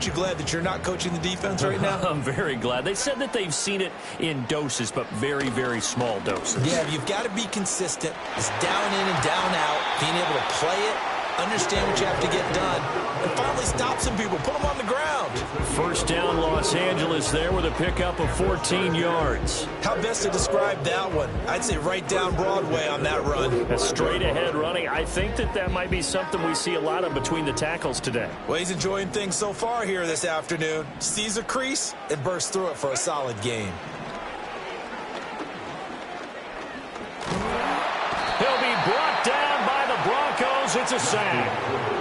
Aren't you glad that you're not coaching the defense right now? I'm very glad. They said that they've seen it in doses, but very, very small doses. Yeah, you've got to be consistent. It's down in and down out, being able to play it, understand what you have to get done, and finally stop some people, put them on the ground. First down, Los Angeles there with a pickup of 14 yards. How best to describe that one? I'd say right down Broadway on that run. A straight ahead running. I think that might be something we see a lot of between the tackles today. Well, he's enjoying things so far here this afternoon. Sees a crease and bursts through it for a solid gain. He'll be brought down by the Broncos. It's a sack.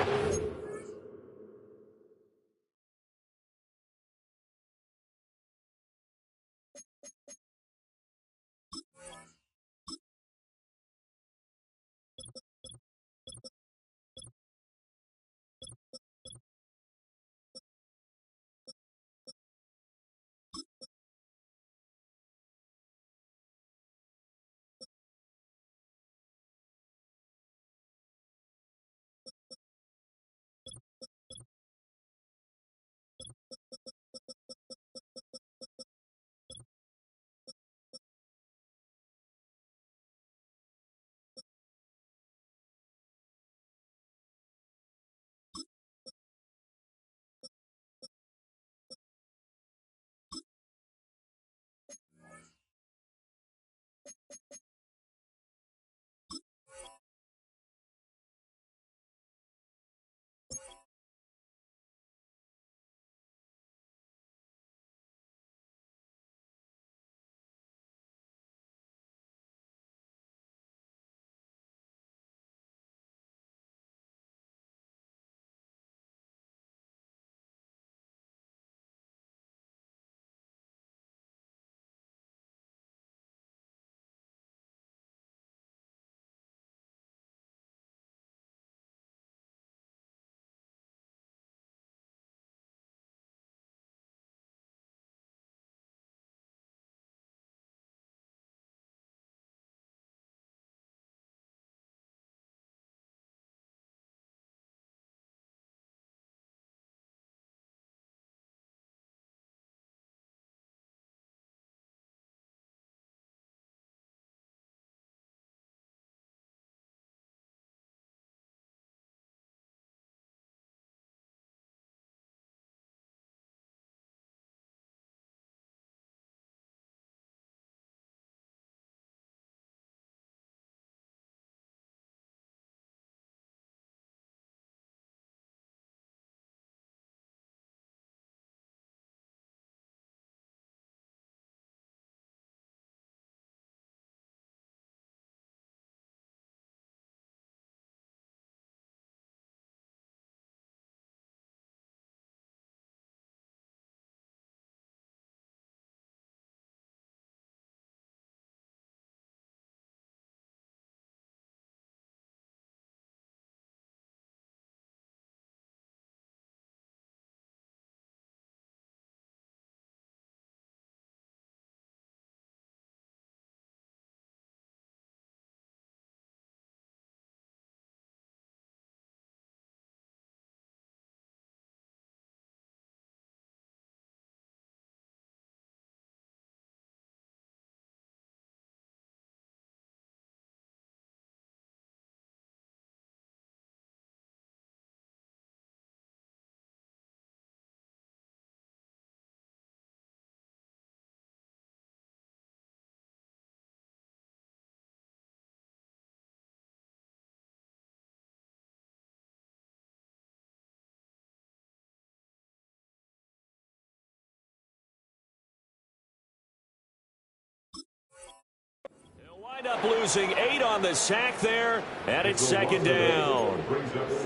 Wind up losing 8 on the sack there, and it's second down.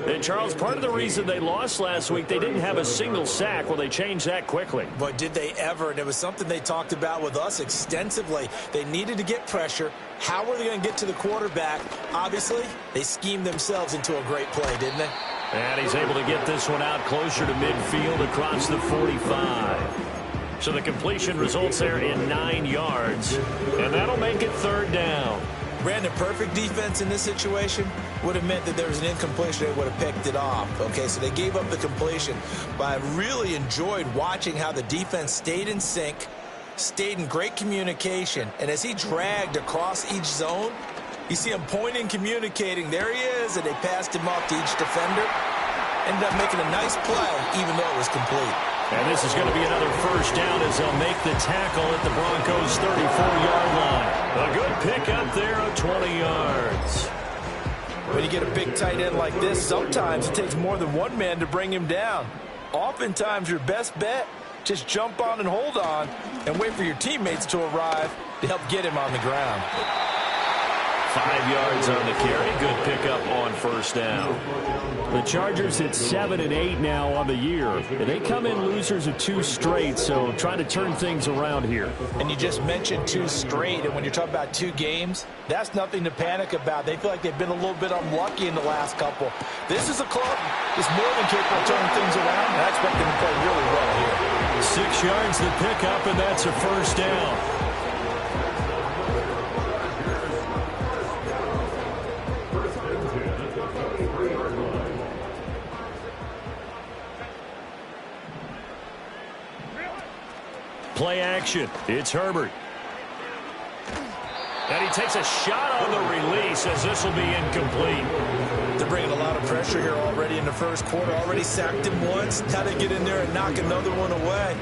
And, Charles, part of the reason they lost last week, they didn't have a single sack. Well, they changed that quickly. But did they ever? And it was something they talked about with us extensively. They needed to get pressure. How were they going to get to the quarterback? Obviously, they schemed themselves into a great play, didn't they? And he's able to get this one out closer to midfield across the 45. So the completion results there in 9 yards, and that'll make it third down. Brandon, perfect defense in this situation would have meant that there was an incompletion. They would have picked it off. Okay, so they gave up the completion. But I really enjoyed watching how the defense stayed in sync, stayed in great communication, and as he dragged across each zone, you see him pointing, communicating. There he is, and they passed him off to each defender. Ended up making a nice play, even though it was complete. And this is going to be another first down as they'll make the tackle at the Broncos' 34-yard line. A good pick up there of 20 yards. When you get a big tight end like this, sometimes it takes more than one man to bring him down. Oftentimes, your best bet, just jump on and hold on and wait for your teammates to arrive to help get him on the ground. 5 yards on the carry. Good pickup on first down. The Chargers at 7-8 now on the year. They come in losers of 2 straight, so trying to turn things around here. And you just mentioned 2 straight, and when you're talking about 2 games, that's nothing to panic about. They feel like they've been a little bit unlucky in the last couple. This is a club that's more than capable of turning things around, and I expect them to play really well here. 6 yards the pickup, and that's a first down. Play action. It's Herbert. And he takes a shot on the release as this will be incomplete. They're bringing a lot of pressure here already in the first quarter. Already sacked him once. Now they get in there and knock another one away.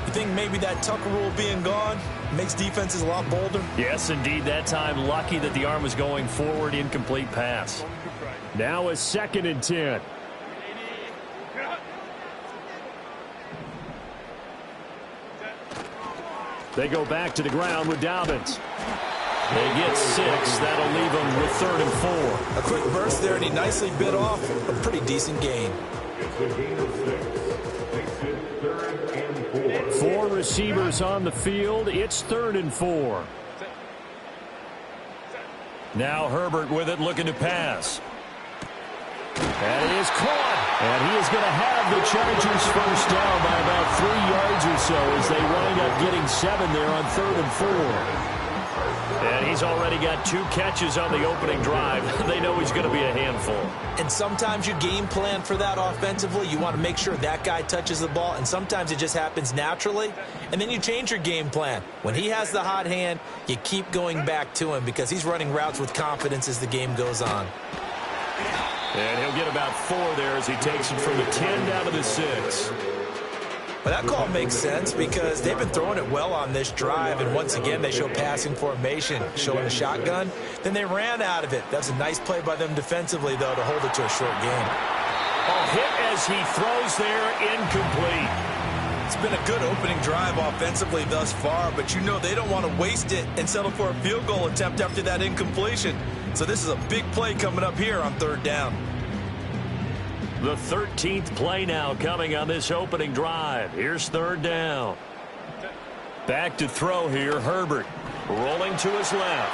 You think maybe that Tucker rule being gone makes defenses a lot bolder? Yes, indeed. That time, lucky that the arm was going forward. Incomplete pass. Now a 2nd and 10. They go back to the ground with Dobbins. They get 6. That'll leave them with 3rd and 4. A quick burst there, and he nicely bit off a pretty decent gain. 4 receivers on the field. It's 3rd and 4. Now Herbert with it, looking to pass. And it is caught. And he is going to have the Chargers first down by about 3 yards or so as they wind up getting 7 there on 3rd and 4. And he's already got 2 catches on the opening drive. They know he's going to be a handful. And sometimes you game plan for that offensively. You want to make sure that guy touches the ball, and sometimes it just happens naturally. And then you change your game plan. When he has the hot hand, you keep going back to him because he's running routes with confidence as the game goes on. And he'll get about 4 there as he takes it from the 10 down to the 6. Well, that call makes sense because they've been throwing it well on this drive, and once again they show passing formation, showing the shotgun. Then they ran out of it. That's a nice play by them defensively, though, to hold it to a short gain. A hit as he throws there, incomplete. It's been a good opening drive offensively thus far, but you know they don't want to waste it and settle for a field goal attempt after that incompletion. So this is a big play coming up here on 3rd down. The 13th play now coming on this opening drive. Here's 3rd down. Back to throw here, Herbert. Rolling to his left.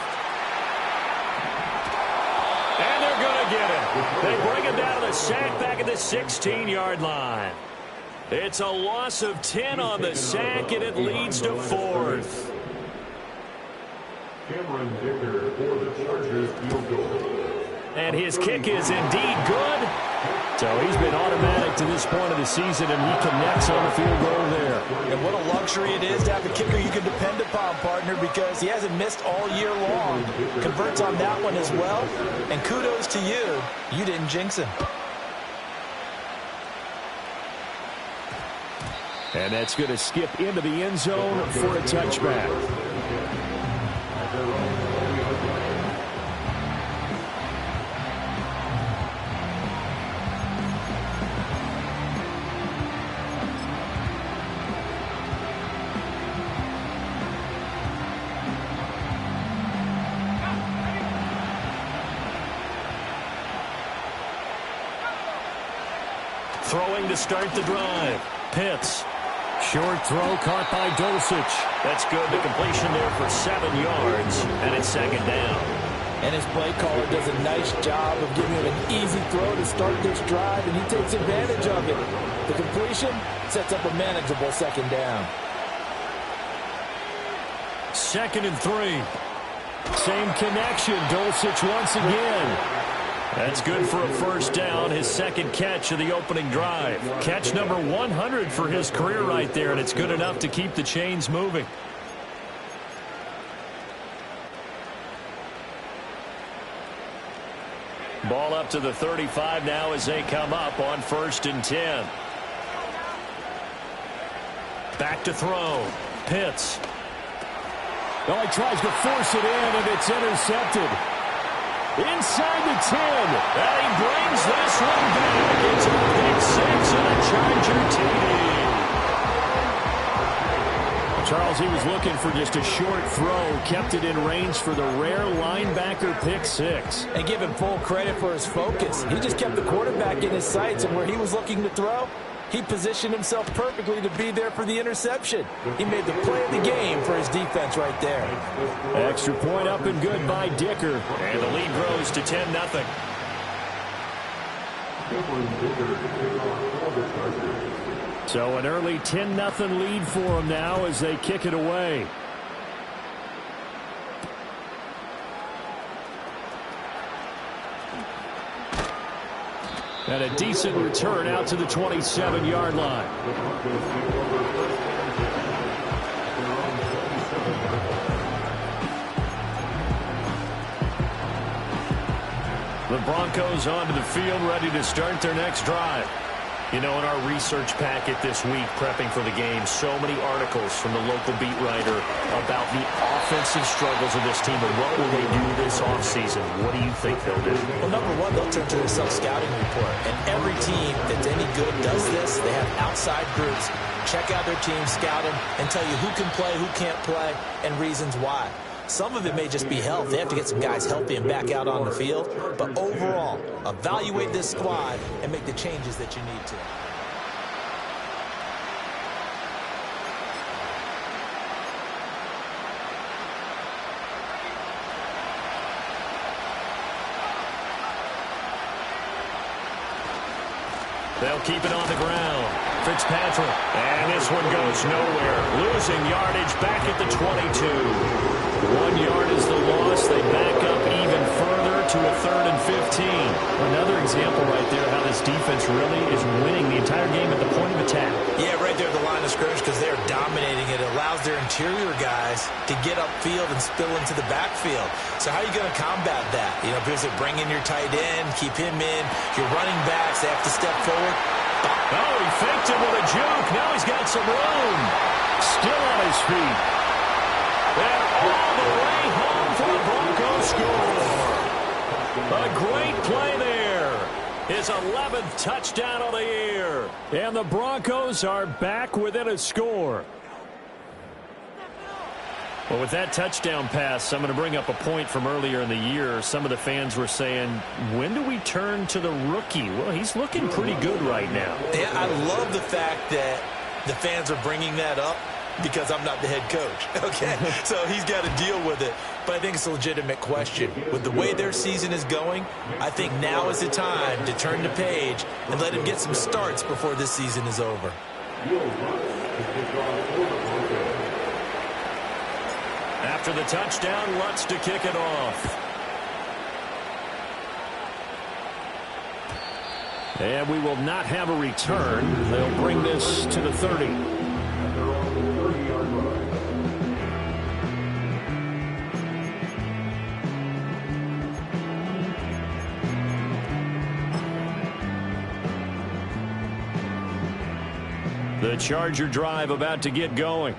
And they're going to get him. They bring him down to the sack back at the 16-yard line. It's a loss of 10 on the sack, and it leads to 4th. Cameron Dicker for the Chargers field goal. And his kick is indeed good. So he's been automatic to this point of the season, and he connects on the field goal there. And what a luxury it is to have a kicker you can depend upon, partner, because he hasn't missed all year long. Converts on that one as well. And kudos to you. You didn't jinx him. And that's going to skip into the end zone for a touchback. Throwing to start the drive. Pitts. Short throw caught by Dulcich. That's good. The completion there for 7 yards. And it's 2nd down. And his play caller does a nice job of giving him an easy throw to start this drive, and he takes advantage of it. The completion sets up a manageable 2nd down. 2nd and 3. Same connection. Dulcich once again. That's good for a first down, his second catch of the opening drive. Catch number 100 for his career right there, and it's good enough to keep the chains moving. Ball up to the 35 now as they come up on 1st and 10. Back to throw. Pitts. Well, he tries to force it in, and it's intercepted. Inside the 10. And he brings this one back. It's a pick six and a Charger TD. Charles, he was looking for just a short throw. Kept it in range for the rare linebacker pick six. And give him full credit for his focus. He just kept the quarterback in his sights, and where he was looking to throw, he positioned himself perfectly to be there for the interception. He made the play of the game for his defense right there. Extra point up and good by Dicker. And the lead grows to 10-0. So an early 10-0 lead for them now as they kick it away. And a decent return out to the 27-yard line. The Broncos onto the field, ready to start their next drive. You know, in our research packet this week, prepping for the game, so many articles from the local beat writer about the offensive struggles of this team and what will they do this offseason. What do you think they'll do? Well, number one, they'll turn to their self-scouting report. And every team that's any good does this. They have outside groups. Check out their team, scout them, and tell you who can play, who can't play, and reasons why. Some of it may just be health. They have to get some guys healthy and back out on the field. But overall, evaluate this squad and make the changes that you need to. They'll keep it on the ground. Fitzpatrick. And this one goes nowhere. Losing yardage back at the 22. 1 yard is the loss. They back up even further to a 3rd and 15. Another example right there how this defense really is winning the entire game at the point of attack. Yeah, right there at the line of scrimmage because they're dominating it. It allows their interior guys to get upfield and spill into the backfield. So how are you going to combat that? You know, because they bring in your tight end, keep him in. Your running backs, they have to step forward. Oh, he faked him with a juke. Now he's got some room. Still on his feet. And all the way home for the Broncos score. A great play there. His 11th touchdown of the year. And the Broncos are back within a score. Well, with that touchdown pass, I'm going to bring up a point from earlier in the year. Some of the fans were saying, when do we turn to the rookie? Well, he's looking pretty good right now. Yeah, I love the fact that the fans are bringing that up because I'm not the head coach, okay? So he's got to deal with it. But I think it's a legitimate question. With the way their season is going, I think now is the time to turn the page and let him get some starts before this season is over. After the touchdown, Lutz to kick it off. And we will not have a return. They'll bring this to the 30. The Charger drive about to get going.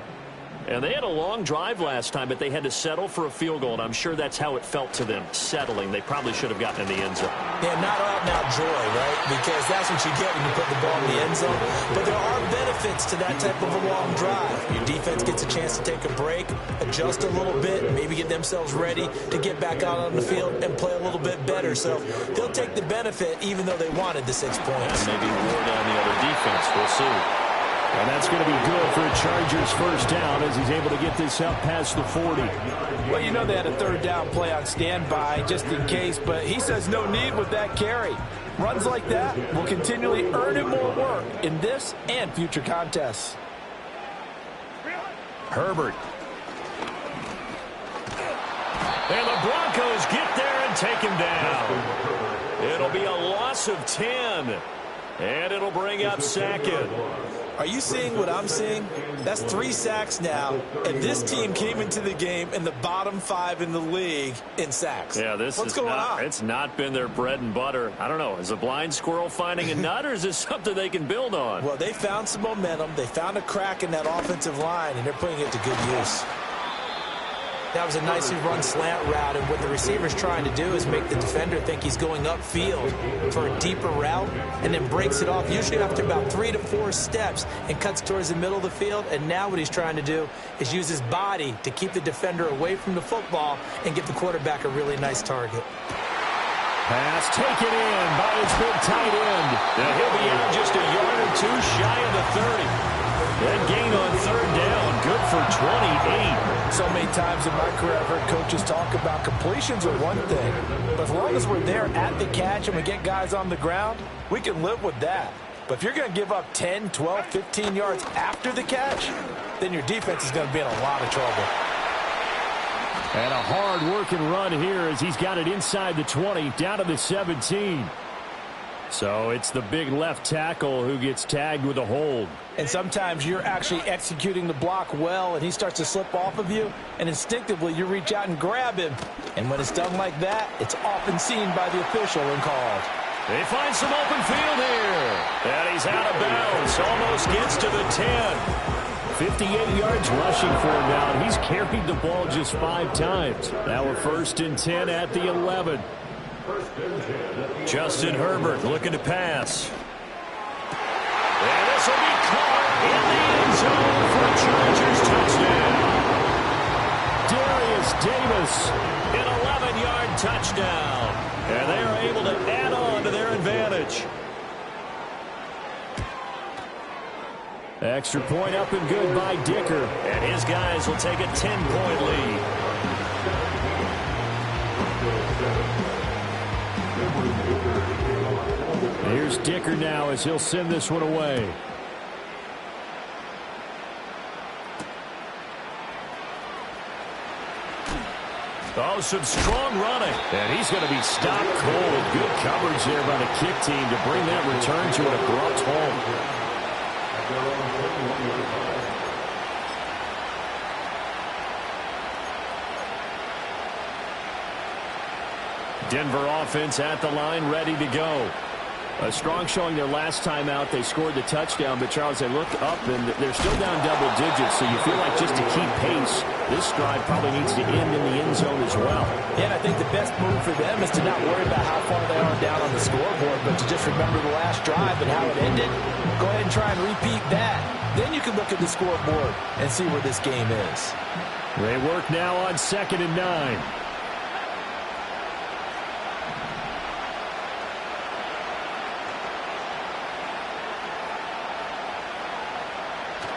And they had a long drive last time, but they had to settle for a field goal, and I'm sure that's how it felt to them, settling. They probably should have gotten in the end zone. Yeah, not out-and-out joy, right? Because that's what you get when you put the ball in the end zone. But there are benefits to that type of a long drive. Your defense gets a chance to take a break, adjust a little bit, maybe get themselves ready to get back out on the field and play a little bit better. So they'll take the benefit even though they wanted the 6 points. And maybe wore down the other defense. We'll see. And that's going to be good for a Chargers first down as he's able to get this up past the 40. Well, you know they had a third down play on standby just in case, but he says no need with that carry. Runs like that will continually earn him more work in this and future contests. And the Broncos get there and take him down. It'll be a loss of 10. And it'll bring up second. Are you seeing what I'm seeing? That's 3 sacks now, and this team came into the game in the bottom 5 in the league in sacks. Yeah, what's going on? It's not been their bread and butter. I don't know. Is a blind squirrel finding a nut, or is this something they can build on? Well, they found some momentum. They found a crack in that offensive line, and they're putting it to good use. That was a nicely run slant route, and what the receiver's trying to do is make the defender think he's going upfield for a deeper route, and then breaks it off, usually after about 3 to 4 steps, and cuts towards the middle of the field. And now what he's trying to do is use his body to keep the defender away from the football and give the quarterback a really nice target. Pass taken in by his big tight end. Now he'll be out just a yard or 2 shy of the 30. That gain on 3rd down, good for 28. So many times in my career, I've heard coaches talk about completions are one thing, but as long as we're there at the catch and we get guys on the ground, we can live with that. But if you're going to give up 10, 12, 15 yards after the catch, then your defense is going to be in a lot of trouble. And a hard-working run here as he's got it inside the 20, down to the 17. So it's the big left tackle who gets tagged with a hold. And sometimes you're actually executing the block well, and he starts to slip off of you, and instinctively you reach out and grab him. And when it's done like that, it's often seen by the official and called. They find some open field here. And he's out of bounds. Almost gets to the 10. 58 yards rushing for him now. He's carried the ball just 5 times. Now we're 1st and 10 at the 11. Justin Herbert looking to pass. And this will be caught in the end zone for a Chargers touchdown. Darius Davis, an 11-yard touchdown. And they are able to add on to their advantage. Extra point up and good by Dicker. And his guys will take a 10-point lead. Here's Dicker now as he'll send this one away. Oh, some strong running. And he's going to be stopped cold. Good coverage there by the kick team to bring that return to an abrupt halt. Denver offense at the line, ready to go. A strong showing their last time out. They scored the touchdown, but Charles, they look up and they're still down double digits, so you feel like just to keep pace, this drive probably needs to end in the end zone as well. Yeah, and I think the best move for them is to not worry about how far they are down on the scoreboard, but to just remember the last drive and how it ended. Go ahead and try and repeat that. Then you can look at the scoreboard and see where this game is. They work now on 2nd and 9.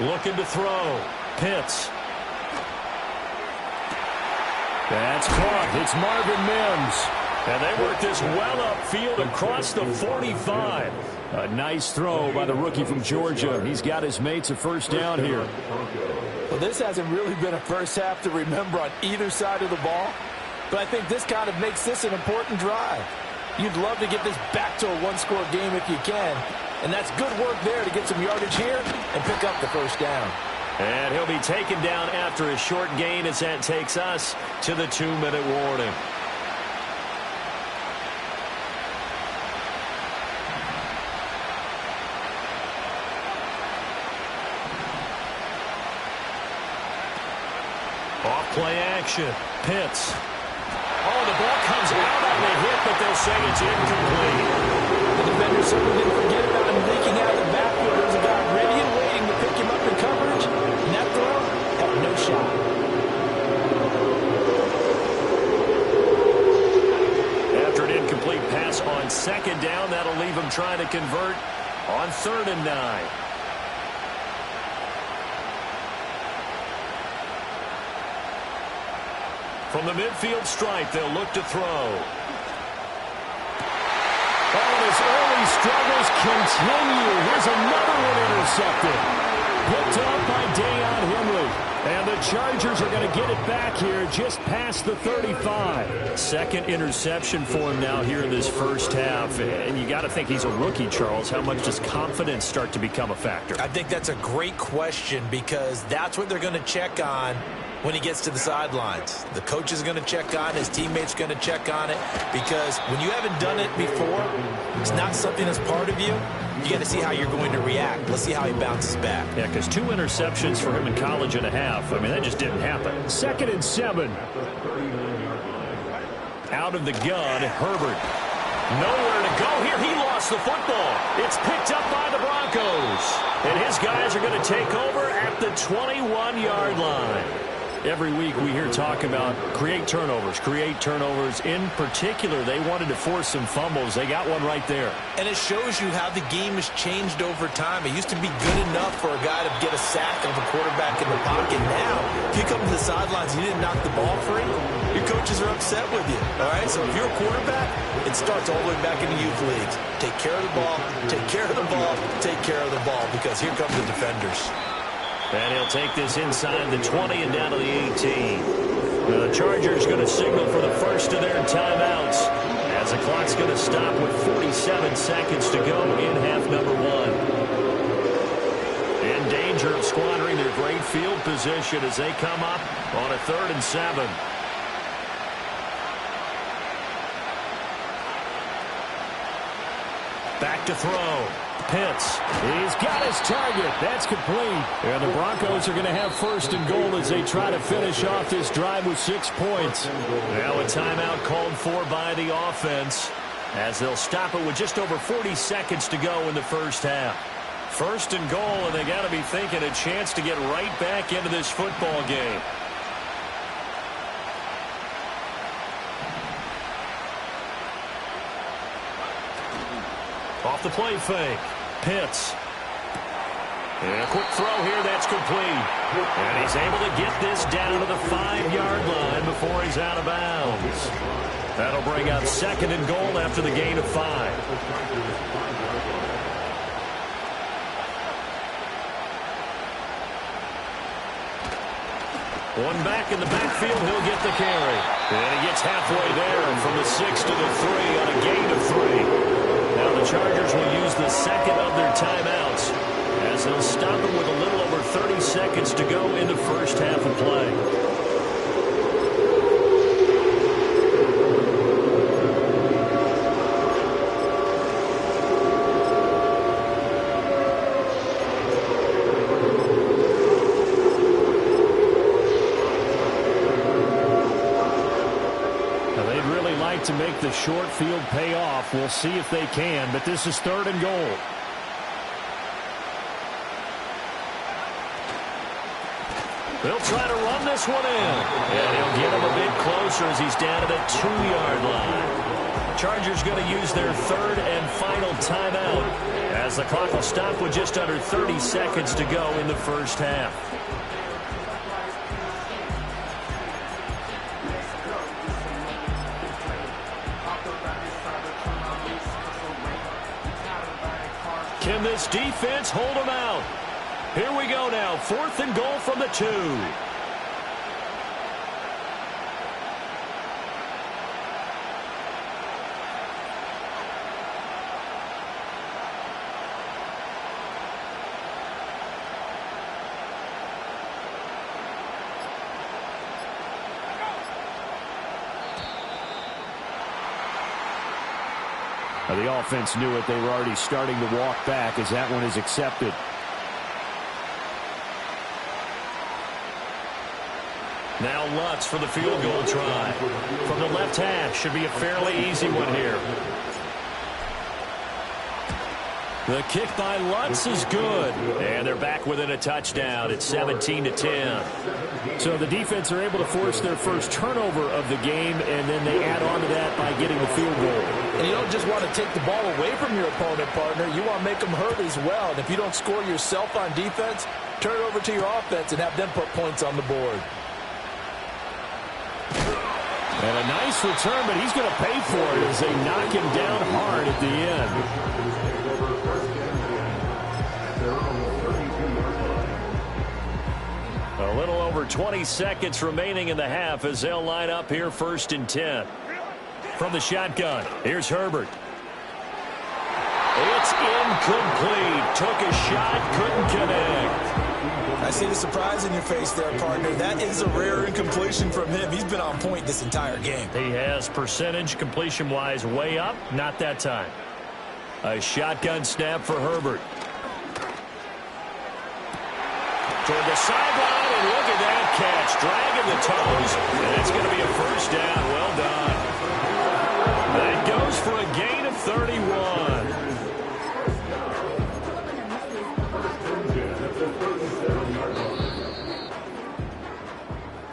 Looking to throw. Pitts. That's caught. It's Marvin Mims. And they work this well upfield across the 45. A nice throw by the rookie from Georgia. He's got his mates a 1st down here. Well, this hasn't really been a first half to remember on either side of the ball. But I think this kind of makes this an important drive. You'd love to get this back to a one-score game if you can. And that's good work there to get some yardage here and pick up the 1st down. And he'll be taken down after a short gain as that takes us to the 2-minute warning. Off play action. Pitts. Oh, the ball comes out on the hit, but they'll say it's incomplete. The defender certainly didn't forget about him leaking out of the backfield. There's a guy ready and waiting to pick him up in coverage. And that throw had no shot. After an incomplete pass on 2nd down, that'll leave him trying to convert on 3rd and 9. From the midfield stripe, they'll look to throw. Oh, and his early struggles continue. Here's another one intercepted. Picked up by Deion Henley. And the Chargers are going to get it back here just past the 35. Second interception for him now here in this first half. And you got to think he's a rookie, Charles. How much does confidence start to become a factor? I think that's a great question because that's what they're going to check on when he gets to the sidelines. The coach is going to check on it. His teammates going to check on it because when you haven't done it before, it's not something that's part of you. You got to see how you're going to react. Let's see how he bounces back. Yeah, because 2 interceptions for him in college and a half. I mean, that just didn't happen. 2nd and 7. Out of the gun, Herbert. Nowhere to go here. He lost the football. It's picked up by the Broncos. And his guys are going to take over at the 21-yard line. Every week we hear talk about create turnovers. In particular, they wanted to force some fumbles. They got one right there. And it shows you how the game has changed over time. It used to be good enough for a guy to get a sack of a quarterback in the pocket. Now, if you come to the sidelines and you didn't knock the ball free, your coaches are upset with you. All right? So if you're a quarterback, it starts all the way back in the youth leagues. Take care of the ball, take care of the ball, take care of the ball, because here come the defenders. And he'll take this inside the 20 and down to the 18. The Chargers going to signal for the first of their timeouts as the clock's going to stop with 47 seconds to go in half number 1. In danger of squandering their great field position as they come up on a 3rd and 7. Back to throw. Pitts. He's got his target. That's complete. And the Broncos are going to have 1st and goal as they try to finish off this drive with 6 points. Now a timeout called for by the offense as they'll stop it with just over 40 seconds to go in the first half. 1st and goal, and they got to be thinking a chance to get right back into this football game. Off the play fake. Pitts. And a quick throw here. That's complete. And he's able to get this down to the 5-yard line before he's out of bounds. That'll bring up 2nd and goal after the gain of 5. One back in the backfield. He'll get the carry. And he gets halfway there from the 6 to the 3 on a gain of 3. Now the Chargers will use the 2nd of their timeouts as they'll stop it with a little over 30 seconds to go in the first half of play. To make the short field pay off. We'll see if they can, but this is 3rd and goal. They'll try to run this one in, and he'll get him a bit closer as he's down to the 2-yard line. Chargers going to use their 3rd and final timeout as the clock will stop with just under 30 seconds to go in the first half. Can this defense hold them out? Here we go now. 4th and goal from the 2. The offense knew it. They were already starting to walk back as that one is accepted. Now Lutz for the field goal try. From the left hash. Should be a fairly easy one here. The kick by Lutz is good. And they're back within a touchdown. It's 17-10. So the defense are able to force their first turnover of the game, and then they add on to that by getting the field goal. And you don't just want to take the ball away from your opponent, partner. You want to make them hurt as well. And if you don't score yourself on defense, turn it over to your offense and have them put points on the board. And a nice return, but he's going to pay for it as they knock him down hard at the end. A little over 20 seconds remaining in the half as they'll line up here 1st and 10. From the shotgun, here's Herbert. It's incomplete. Took a shot, couldn't connect. I see the surprise in your face there, partner. That is a rare incompletion from him. He's been on point this entire game. He has percentage completion-wise way up. Not that time. A shotgun snap for Herbert. Toward the sideline, and look at that catch. Dragging the toes, and it's going to be a first down. Well done. That goes for a gain of 31.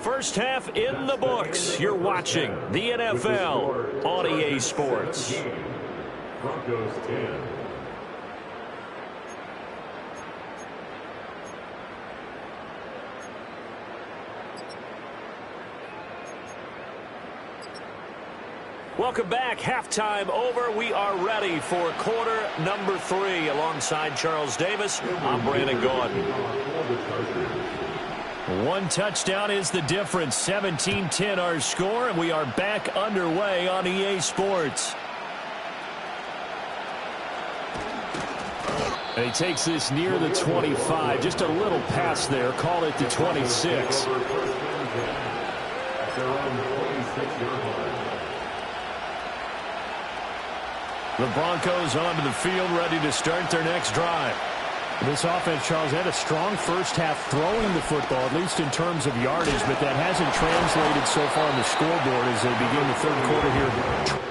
First half in the books. You're watching the NFL on EA Sports. Broncos 10. Welcome back. Halftime over. We are ready for quarter number 3. Alongside Charles Davis, I'm Brandon Gaudin. One touchdown is the difference. 17-10 our score, and we are back underway on EA Sports. And he takes this near the 25. Just a little pass there. Call it the 26. The Broncos onto the field, ready to start their next drive. This offense, Charles, had a strong first half throwing the football, at least in terms of yardage, but that hasn't translated so far on the scoreboard as they begin the third quarter here.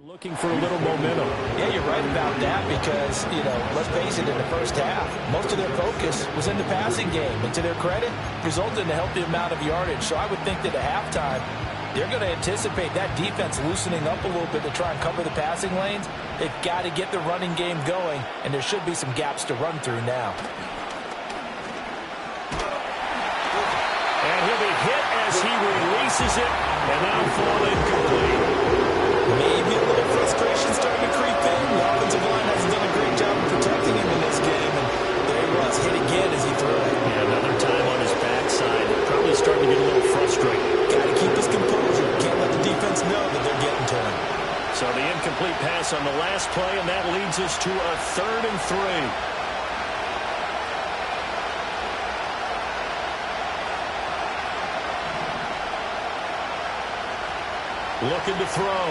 Looking for a little momentum. Yeah, you're right about that because, let's face it, in the first half, most of their focus was in the passing game. And to their credit, resulted in a healthy amount of yardage. So I would think that at halftime, they're going to anticipate that defense loosening up a little bit to try and cover the passing lanes. They've got to get the running game going, and there should be some gaps to run through now. And he'll be hit as he releases it, and that'll fall incomplete. Maybe a little frustration starting to creep in. The offensive line hasn't done a great job of protecting him in this game, and there he was, hit again as he threw it. Yeah, another time on his backside. Probably starting to get a little frustrated. Got to keep his composure. Can't let the defense know that they're getting to him. So the incomplete pass on the last play, and that leads us to a 3rd and 3. Looking to throw.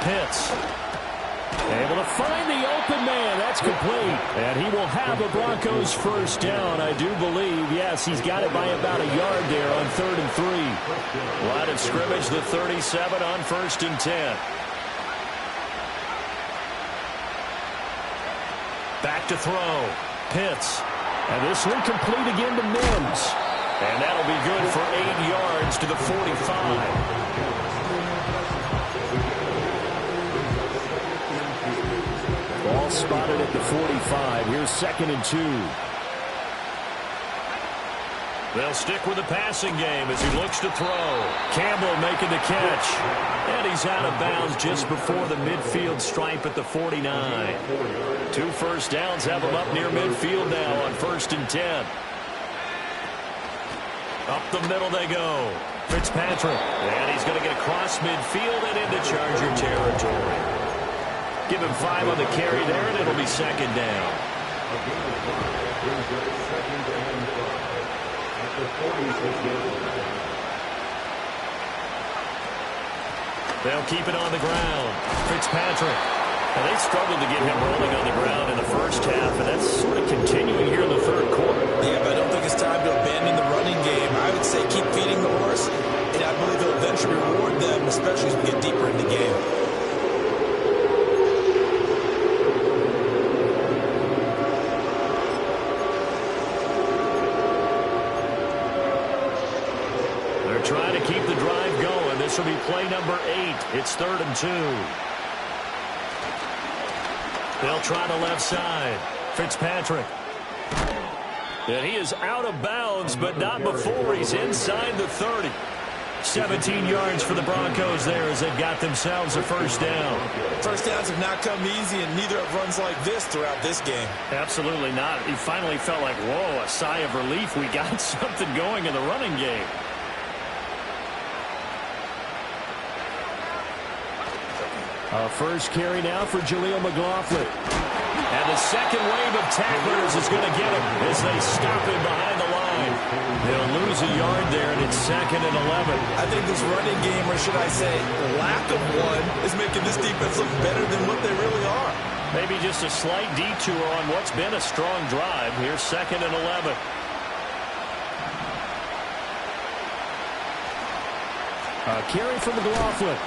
Pitts. Able to find the open man. That's complete. And he will have the Broncos first down, I do believe. Yes, he's got it by about a yard there on 3rd and 3. Line of scrimmage, the 37 on 1st and 10. Back to throw. Pitts. And this one complete again to Mims. And that'll be good for 8 yards to the 45. Ball spotted at the 45. Here's 2nd and 2. They'll stick with the passing game as he looks to throw. Campbell making the catch. And he's out of bounds just before the midfield stripe at the 49. 2 first downs have him up near midfield now on 1st and 10. Up the middle they go. Fitzpatrick. And he's going to get across midfield and into Charger territory. Give him 5 on the carry there, and it'll be 2nd down. They'll keep it on the ground. Fitzpatrick. And they struggled to get him rolling on the ground in the first half, and that's sort of continuing here in the third quarter. Yeah, but I don't think it's time to abandon the running game. I would say keep feeding the horse, and I believe it'll eventually reward them, especially as we get deeper in the game. They're trying to keep the drive going. This will be play number 8. It's 3rd and 2. They'll try the left side. Fitzpatrick. And he is out of bounds, but not before he's inside the 30. 17 yards for the Broncos there as they've got themselves a first down. First downs have not come easy, and neither have runs like this throughout this game. Absolutely not. He finally felt like, whoa, a sigh of relief. We got something going in the running game. A first carry now for Jaleel McLaughlin. And the second wave of tacklers is going to get him as they stop him behind the line. They'll lose a yard there, and it's 2nd and 11. I think this running game, or should I say lack of one, is making this defense look better than what they really are. Maybe just a slight detour on what's been a strong drive. Here's 2nd and 11. A carry for McLaughlin.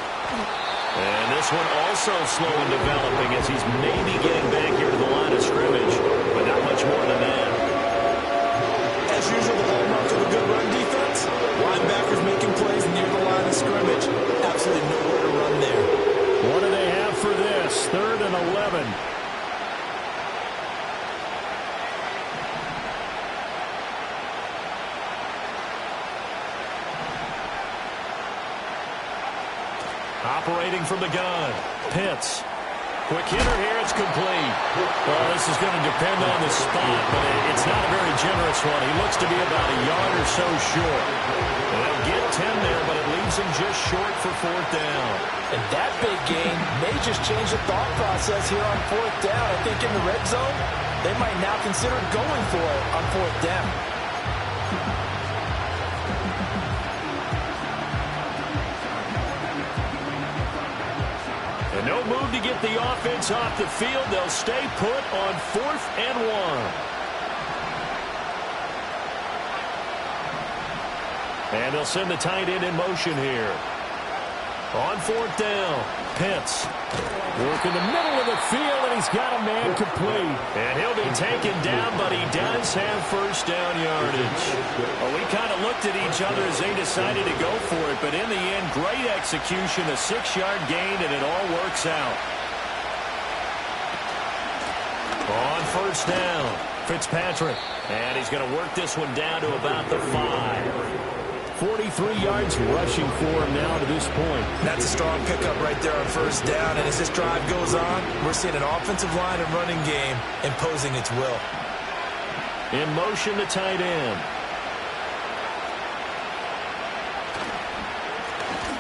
And this one also slow in developing as he's maybe getting back here to the line of scrimmage, but not much more than that. As usual, the hallmark of a good run defense, linebackers making plays near the line of scrimmage. Absolutely nowhere to run there. What do they have for this? 3rd and 11. Operating from the gun, Pitts. Quick hitter here, it's complete. Well, this is going to depend on the spot, but it's not a very generous one. He looks to be about a yard or so short. They'll get 10 there, but it leaves him just short for 4th down. And that big gain may just change the thought process here on 4th down. I think in the red zone, they might now consider going for it on 4th down. And no move to get the offense off the field. They'll stay put on 4th and 1. And they'll send the tight end in motion here. On 4th down, Pitts. Work in the middle of the field, and he's got a man complete. And he'll be taken down, but he does have first down yardage. Well, we kind of looked at each other as they decided to go for it, but in the end, great execution, a 6-yard gain, and it all works out. On first down, Fitzpatrick. And he's going to work this one down to about the 5. 43 yards rushing for him now to this point. That's a strong pickup right there on first down. And as this drive goes on, we're seeing an offensive line and running game imposing its will. In motion, the tight end.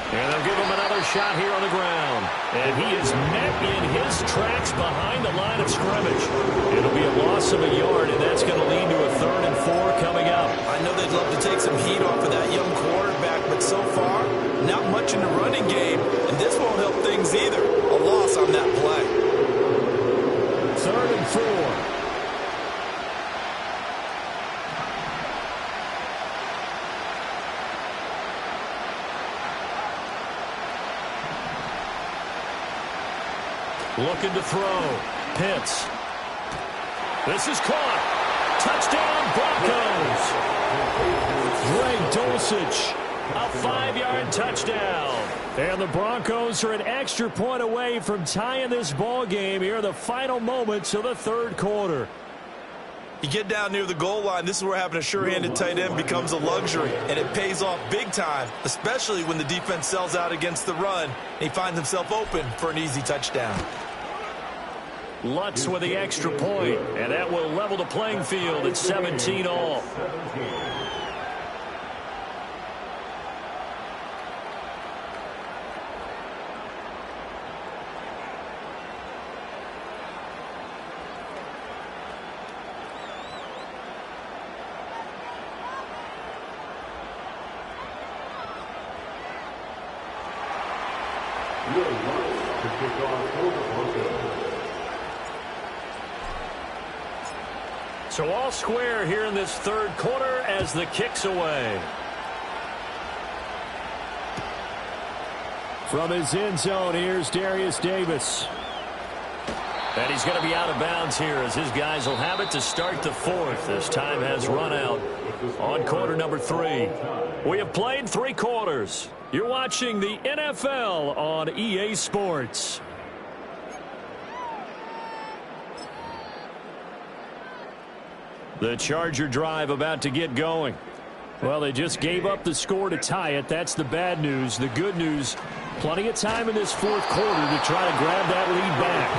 And they'll give him another shot here on the ground. And he is met in his tracks behind the line of scrimmage. It'll be a loss of a yard, and that's going to lead to a 3rd and 4 coming up. I know they'd love to take some heat off of that young quarterback, but so far, not much in the running game, and this won't help things either. A loss on that play. 3rd and 4. Looking to throw. Pitts. This is caught. Touchdown, Broncos. Greg Dulcich. A 5-yard touchdown. And the Broncos are an extra point away from tying this ball game here in the final moments of the 3rd quarter. You get down near the goal line, this is where having a sure-handed tight end becomes a luxury, and it pays off big time, especially when the defense sells out against the run, and he finds himself open for an easy touchdown. Lutz with the extra point, and that will level the playing field at 17 all. Will Lutz to kick off for the Broncos. So all square here in this third quarter as the kick's away. From his end zone, here's Darius Davis. And he's going to be out of bounds here as his guys will have it to start the fourth. This time has run out on quarter number 3. We have played 3 quarters. You're watching the NFL on EA Sports. The Charger drive about to get going. Well, they just gave up the score to tie it. That's the bad news. The good news, plenty of time in this fourth quarter to try to grab that lead back.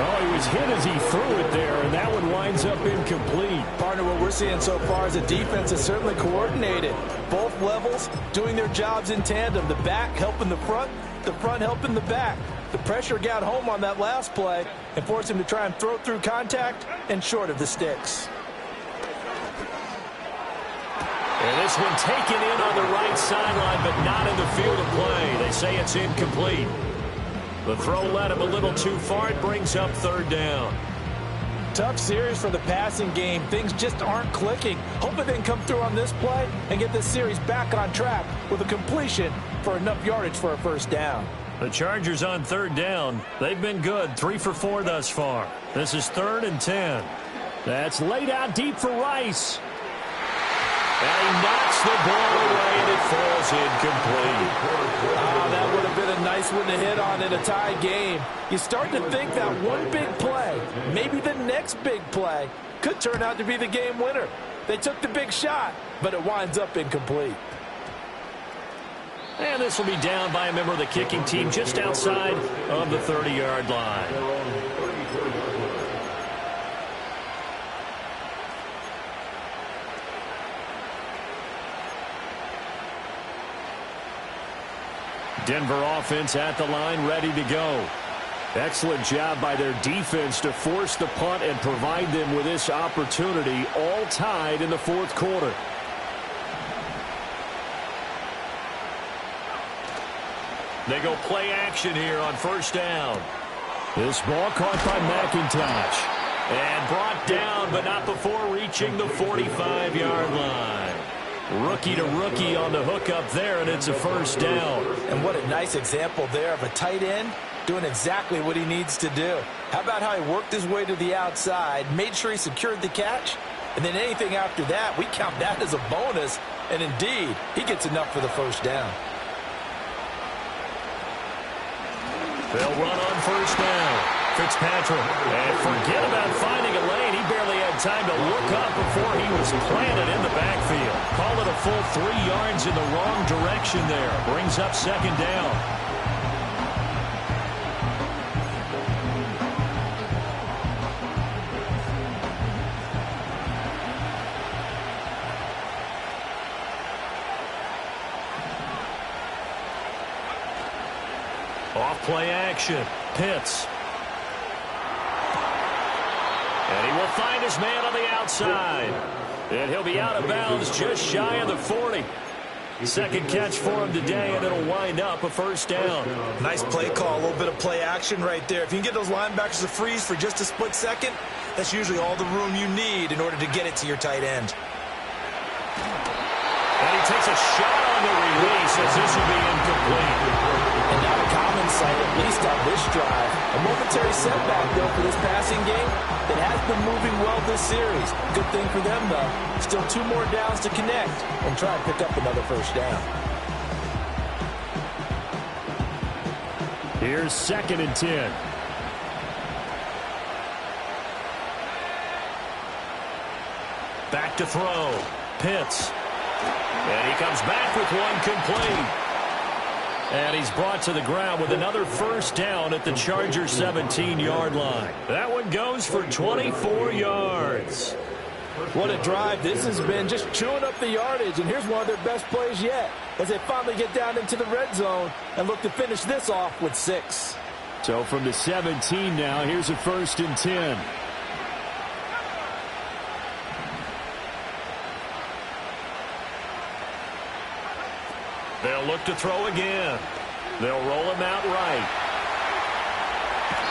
Oh, he was hit as he threw it there, and that one winds up incomplete. Partner, what we're seeing so far is the defense is certainly coordinated. Both levels doing their jobs in tandem. The back helping the front helping the back. The pressure got home on that last play and forced him to try and throw through contact and short of the sticks. And this one taken in on the right sideline, but not in the field of play. They say it's incomplete. The throw led him a little too far. It brings up third down. Tough series for the passing game. Things just aren't clicking. Hoping they can come through on this play and get this series back on track with a completion for enough yardage for a first down. The Chargers on third down. They've been good. 3 for 4 thus far. This is 3rd and 10. That's laid out deep for Rice. And he knocks the ball away, and it falls incomplete. That would have been a nice one to hit on in a tie game. You start to think that one big play, maybe the next big play, could turn out to be the game winner. They took the big shot, but it winds up incomplete. And this will be down by a member of the kicking team just outside of the 30-yard line. Denver offense at the line, ready to go. Excellent job by their defense to force the punt and provide them with this opportunity, all tied in the fourth quarter. They go play action here on first down. This ball caught by McIntosh. And brought down, but not before reaching the 45-yard line. Rookie to rookie on the hookup there, and it's a first down. And what a nice example there of a tight end doing exactly what he needs to do. How about how he worked his way to the outside, made sure he secured the catch, and then anything after that, we count that as a bonus. And indeed, he gets enough for the first down. They'll run on first down. Fitzpatrick. And forget about finding a lane. He barely had time to look up before he was planted in the backfield. Call it a full 3 yards in the wrong direction there. Brings up second down. Off play action. Pitts. And he will find his man on the outside. And he'll be out of bounds just shy of the 40. Second catch for him today, and it'll wind up a first down. Nice play call, a little bit of play action right there. If you can get those linebackers to freeze for just a split second, that's usually all the room you need in order to get it to your tight end. And he takes a shot on the release as this will be incomplete. And not a common sight, at least on this drive. A momentary setback, though, for this passing game that has been moving well this series. Good thing for them, though. Still 2 more downs to connect and try and pick up another first down. Here's 2nd and 10. Back to throw. Pitts. And he comes back with one complete. And he's brought to the ground with another first down at the Chargers' 17-yard line. That one goes for 24 yards. What a drive this has been, just chewing up the yardage. And here's one of their best plays yet as they finally get down into the red zone and look to finish this off with 6. So from the 17 now, here's a 1st and 10. They'll look to throw again. They'll roll him out right.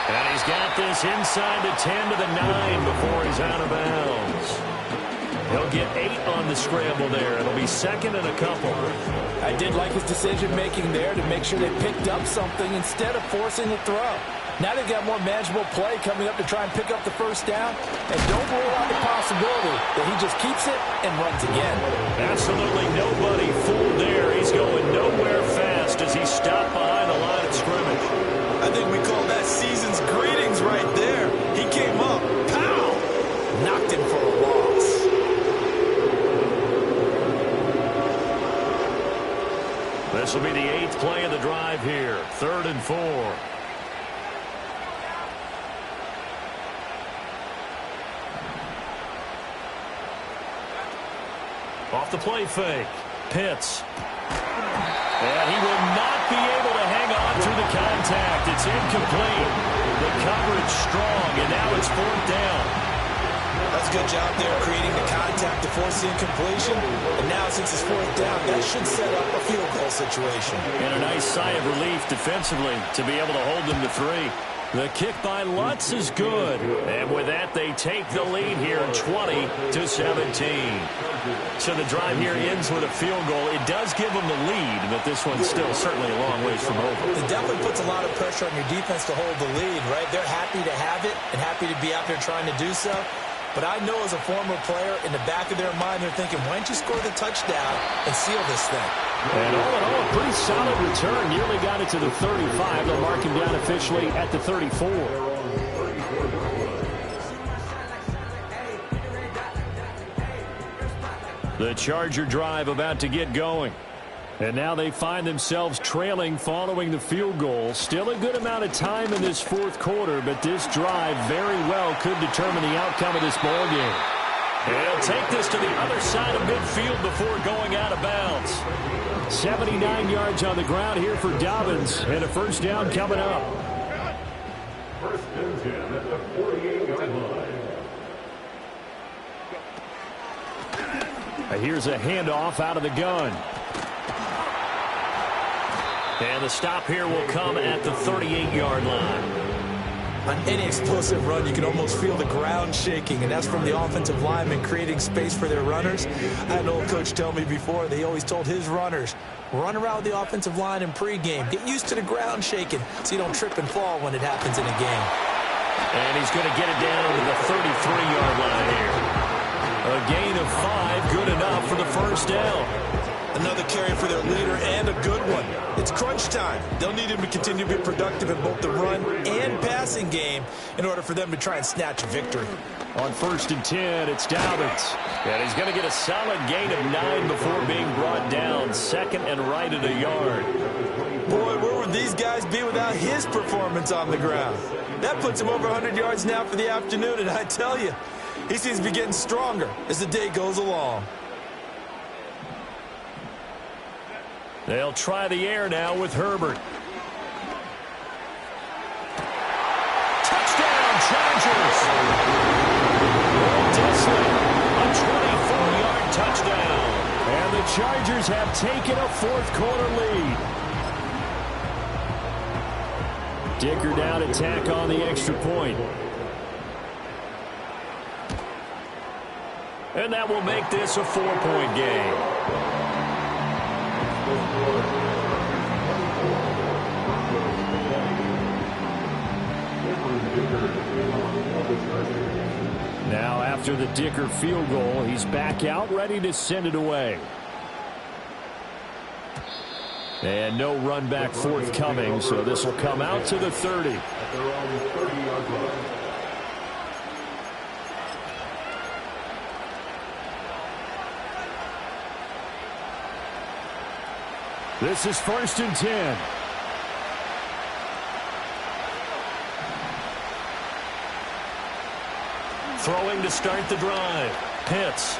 And he's got this inside the 10 to the 9 before he's out of bounds. He'll get 8 on the scramble there. It'll be second and a couple. I did like his decision-making there to make sure they picked up something instead of forcing the throw. Now they've got more manageable play coming up to try and pick up the first down. And don't rule out the possibility that he just keeps it and runs again. Absolutely nobody fooled there. He's going nowhere fast as he stopped behind the line of scrimmage. I think we call that season's greetings right there. He came up, pow! Knocked him for a loss. This will be the 8th play of the drive here. 3rd and 4. Off the play fake. Pitts. And he will not be able to hang on through the contact. It's incomplete. The coverage strong, and now it's 4th down. That's a good job there creating the contact to force the incompletion. And now since it's 4th down, that should set up a field goal situation. And a nice sigh of relief defensively to be able to hold them to 3. The kick by Lutz is good. And with that, they take the lead here 20-17. So the drive here ends with a field goal. It does give them the lead, but this one's still certainly a long ways from over. It definitely puts a lot of pressure on your defense to hold the lead, right? They're happy to have it and happy to be out there trying to do so. But I know as a former player, in the back of their mind, they're thinking, why don't you score the touchdown and seal this thing? And all in all, a pretty solid return. Nearly got it to the 35. They'll mark him down officially at the 34. The Charger drive about to get going. And now they find themselves trailing following the field goal. Still a good amount of time in this 4th quarter, but this drive very well could determine the outcome of this ball game. He'll take this to the other side of midfield before going out of bounds. 79 yards on the ground here for Dobbins, and a first down coming up. First and 10 at the 48-yard line. Here's a handoff out of the gun. And the stop here will come at the 38-yard line. On any explosive run, you can almost feel the ground shaking, and that's from the offensive linemen creating space for their runners. I had an old coach tell me before, they always told his runners, run around the offensive line in pregame. Get used to the ground shaking so you don't trip and fall when it happens in a game. And he's going to get it down to the 33-yard line here. A gain of 5, good enough for the first down. Another carry for their leader, and a good one. It's crunch time. They'll need him to continue to be productive in both the run and passing game in order for them to try and snatch a victory. On 1st and 10, it's Dobbins. And he's going to get a solid gain of 9 before being brought down. 2nd and right at a yard. Boy, where would these guys be without his performance on the ground? That puts him over 100 yards now for the afternoon, and I tell you, he seems to be getting stronger as the day goes along. They'll try the air now with Herbert. Touchdown, Chargers! Disley, a 24-yard touchdown. And the Chargers have taken a 4th quarter lead. Dicker down to tack on the extra point. And that will make this a 4-point game. Now after the Dicker field goal, he's back out ready to send it away. And no run back forthcoming, so this will come out to the 30. This is 1st and 10. Throwing to start the drive. Pitts.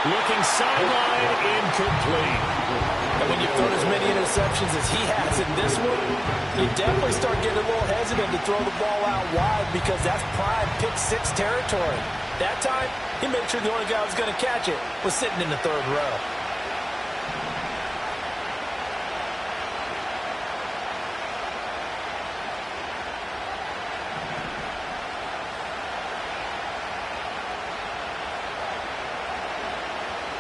Looking sideline, incomplete. And when you've thrown as many interceptions as he has in this one, you definitely start getting a little hesitant to throw the ball out wide because that's prime pick-6 territory. That time, he made sure the only guy who was going to catch it was sitting in the 3rd row.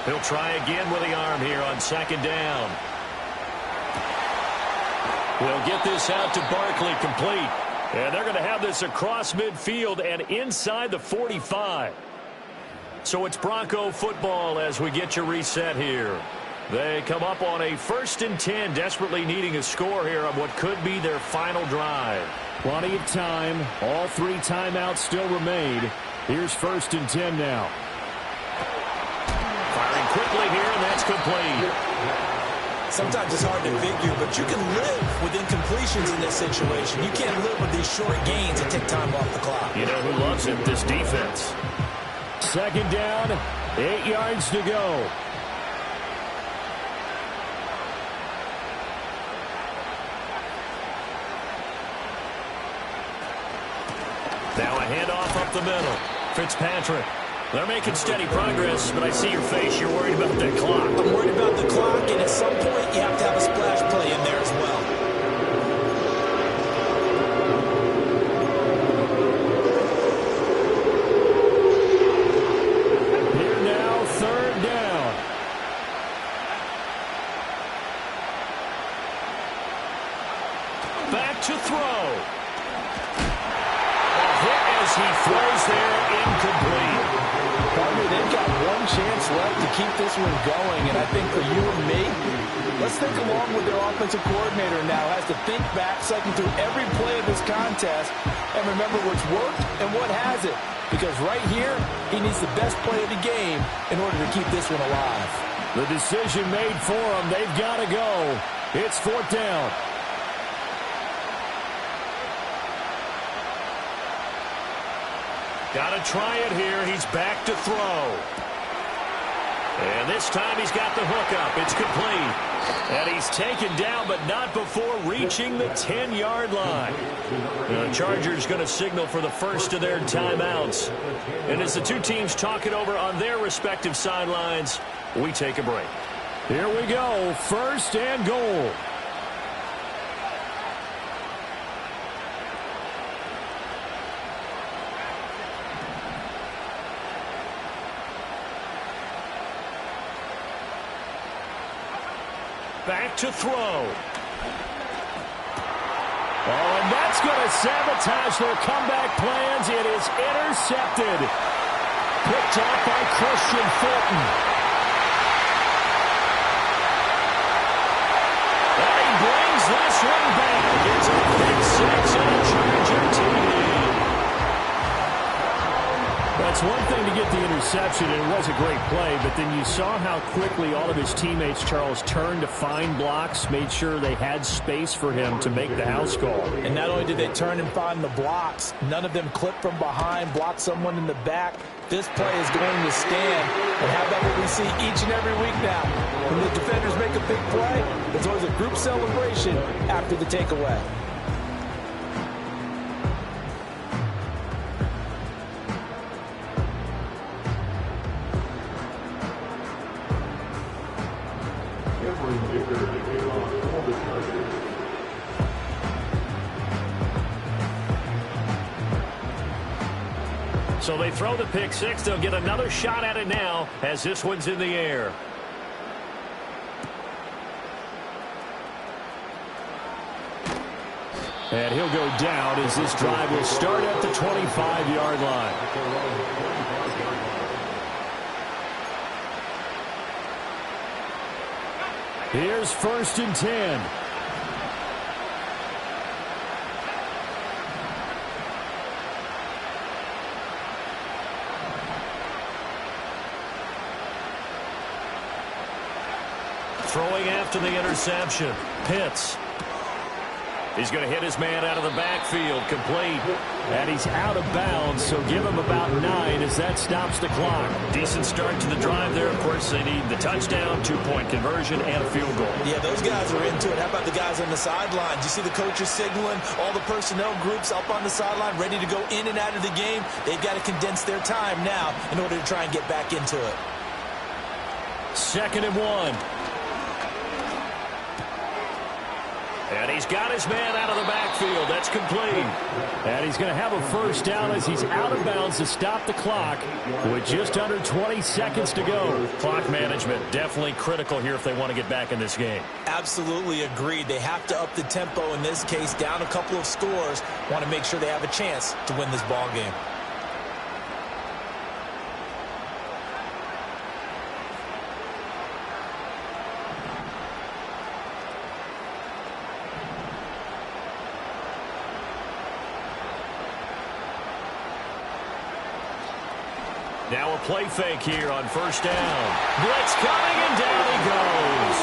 He'll try again with the arm here on second down. We'll get this out to Barkley, complete. And they're going to have this across midfield and inside the 45. So it's Bronco football as we get you reset here. They come up on a 1st and 10, desperately needing a score here on what could be their final drive. Plenty of time. All 3 timeouts still remain. Here's 1st and 10 now. Firing quickly here, and that's complete. Sometimes it's hard to figure, but you can live with incompletions in this situation. You can't live with these short gains and take time off the clock. You know who loves it? This defense. 2nd down, 8 yards to go. Now a handoff up the middle. Fitzpatrick. They're making steady progress, but I see your face. You're worried about that clock. I'm worried about the clock, and at some point, you have to have a splash play in there as well. Here now, 3rd down. Back to throw. A hit as he throws there, incomplete. Partner, they've got one chance left to keep this one going, and I think for you and me, let's think along with their offensive coordinator now. Has to think back, cycle through every play of this contest, and remember what's worked and what hasn't. Because right here, he needs the best play of the game in order to keep this one alive. The decision made for them. They've got to go. It's 4th down. Got to try it here. He's back to throw. And this time he's got the hook up. It's complete. And he's taken down, but not before reaching the 10-yard line. The Chargers going to signal for the first of their timeouts. And as the two teams talk it over on their respective sidelines, we take a break. Here we go. 1st and goal. Back to throw. Oh, and that's going to sabotage their comeback plans. It is intercepted. Picked off by Christian Fulton. And he brings this one back. It's a pick six and a Charger TD. That's one thing to get the interception, and it was a great play, but then you saw how quickly all of his teammates, Charles, turned to find blocks, made sure they had space for him to make the house call. And not only did they turn and find the blocks, none of them clipped from behind, blocked someone in the back. This play is going to stand. And how about what we see each and every week now? When the defenders make a big play, there's always a group celebration after the takeaway. So they throw the pick six. They'll get another shot at it now as this one's in the air. And he'll go down as this drive will start at the 25-yard line. Here's 1st and 10. Throwing after the interception. Pitts. He's going to hit his man out of the backfield. Complete. And he's out of bounds, so give him about 9 as that stops the clock. Decent start to the drive there. Of course, they need the touchdown, 2-point conversion, and a field goal. Yeah, those guys are into it. How about the guys on the sideline? Do you see the coaches signaling all the personnel groups up on the sideline ready to go in and out of the game? They've got to condense their time now in order to try and get back into it. 2nd and 1. And he's got his man out of the backfield. That's complete. And he's going to have a first down as he's out of bounds to stop the clock with just under 20 seconds to go. Clock management definitely critical here if they want to get back in this game. Absolutely agreed. They have to up the tempo in this case, down a couple of scores. Want to make sure they have a chance to win this ball game. Now a play fake here on first down. Blitz coming, and down he goes.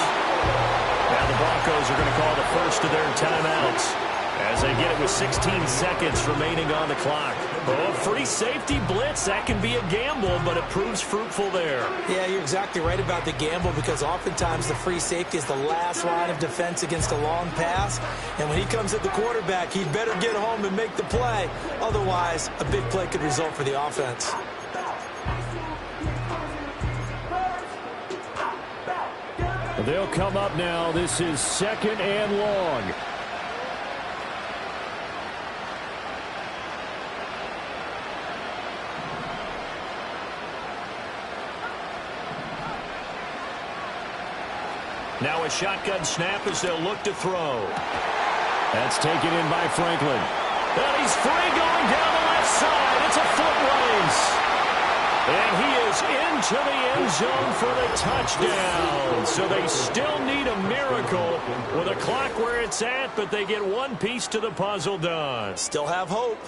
Now the Broncos are going to call the first of their timeouts as they get it with 16 seconds remaining on the clock. Oh, free safety blitz. That can be a gamble, but it proves fruitful there. Yeah, you're exactly right about the gamble because oftentimes the free safety is the last line of defense against a long pass. And when he comes at the quarterback, he'd better get home and make the play. Otherwise, a big play could result for the offense. They'll come up now. This is second and long. Now a shotgun snap as they'll look to throw. That's taken in by Franklin. And he's free going down the left side. It's a foot race. And he is into the end zone for the touchdown. So they still need a miracle with a clock where it's at, but they get one piece to the puzzle done. Still have hope.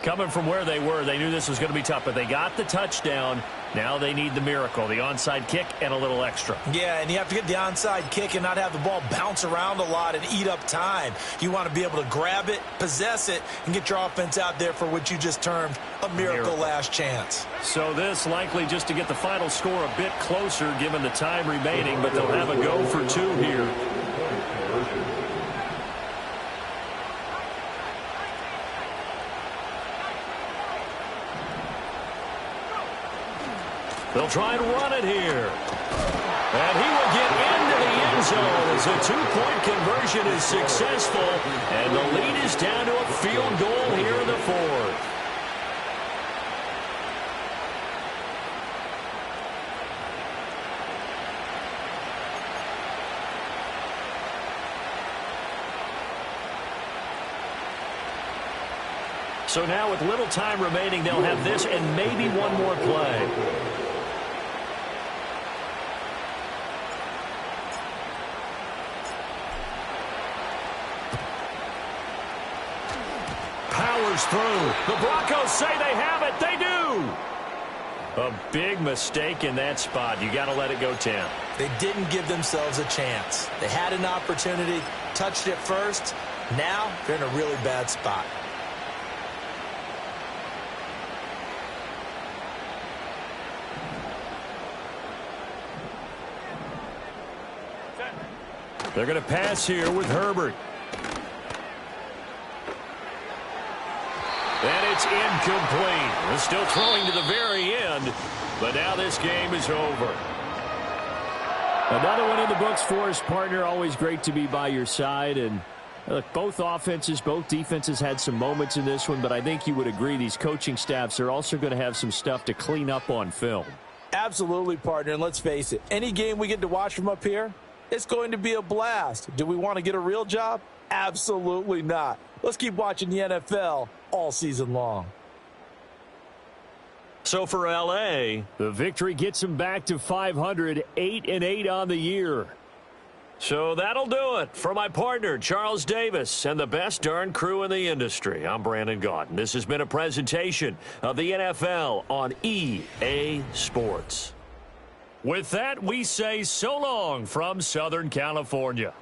Coming from where they were, they knew this was going to be tough, but they got the touchdown. Now they need the miracle, the onside kick and a little extra. Yeah, and you have to get the onside kick and not have the ball bounce around a lot and eat up time. You want to be able to grab it, possess it, and get your offense out there for what you just termed a miracle last chance. So this likely just to get the final score a bit closer given the time remaining, but they'll have a go for two here. They'll try and run it here. And he will get into the end zone as a two-point conversion is successful. And the lead is down to a field goal here in the fourth. So now with little time remaining, they'll have this and maybe one more play. Through. The Broncos say they have it. They do. A big mistake in that spot. You got to let it go 10. They didn't give themselves a chance. They had an opportunity, touched it first. Now they're in a really bad spot. They're going to pass here with Herbert. And it's incomplete. They're still throwing to the very end, but now this game is over. Another one in the books for his partner. Always great to be by your side. And look, both offenses, both defenses had some moments in this one, but I think you would agree these coaching staffs are also going to have some stuff to clean up on film. Absolutely, partner. And let's face it, any game we get to watch from up here, it's going to be a blast. Do we want to get a real job? Absolutely not. Let's keep watching the NFL all season long. So for L.A., the victory gets them back to 500, 8-8 on the year. So that'll do it for my partner, Charles Davis, and the best darn crew in the industry. I'm Brandon Gaudin. This has been a presentation of the NFL on EA Sports. With that, we say so long from Southern California.